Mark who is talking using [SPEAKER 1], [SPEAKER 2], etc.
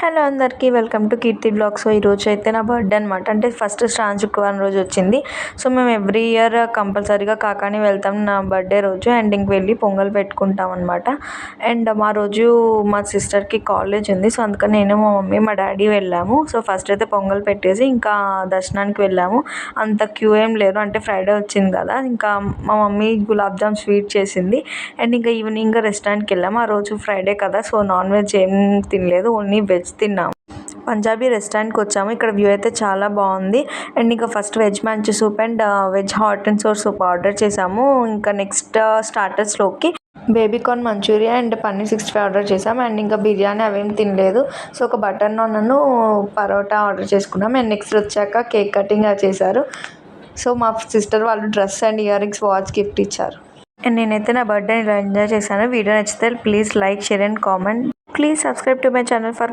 [SPEAKER 1] Hello అందరికీ welcome to Keerthi blog. So ఈరోజు అయితే నా బర్త్డే అనమాట. అంటే ఫస్ట్ శ్రావణ శుక్రవారం రోజు వచ్చింది. సో మేము ఎవ్రీ ఇయర్ కంపల్సరీగా కాకాని వెళ్తాం నా బర్త్డే రోజు. అండ్ ఇంక వెళ్ళి పొంగల్ పెట్టుకుంటాం అనమాట. అండ్ మా రోజు మా సిస్టర్కి కాలేజ్ ఉంది. సో అందుకని నేను మా మమ్మీ మా డాడీ వెళ్ళాము. సో ఫస్ట్ అయితే పొంగల్ పెట్టేసి ఇంకా దర్శనానికి వెళ్ళాము. అంత క్యూ ఏం లేరు, అంటే ఫ్రైడే వచ్చింది కదా. ఇంకా మా మమ్మీ గులాబ్ జామ్ స్వీట్ చేసింది. అండ్ ఇంకా ఈవినింగ్ రెస్టారెంట్కి వెళ్ళాము. ఆ రోజు ఫ్రైడే కదా, సో నాన్ వెజ్ ఏం తినలేదు, ఓన్లీ వెజ్ తిన్నాము. పంజాబీ రెస్టారెంట్కి వచ్చాము. ఇక్కడ వ్యూ అయితే చాలా బాగుంది. అండ్ ఇంకా first veg manchow soup and veg hot and sour soup order చేసాము. ఇంకా నెక్స్ట్ స్టార్టర్స్లోకి baby corn manchurian and paneer 65 order చేసాం. అండ్ ఇంకా బిర్యానీ అవేం తినలేదు. సో ఒక బటర్ నాన్ను పరోటా ఆర్డర్ చేసుకున్నాం. అండ్ నెక్స్ట్ వచ్చాక కేక్ కటింగ్ చేశారు. సో మా సిస్టర్ వాళ్ళు dress and ear rings watch gift ఇచ్చారు. అండ్ నేనైతే నా బర్త్డే ఇలా ఎంజాయ్ చేశాను. వీడియో నచ్చితే please like, share and comment. Please subscribe to my channel for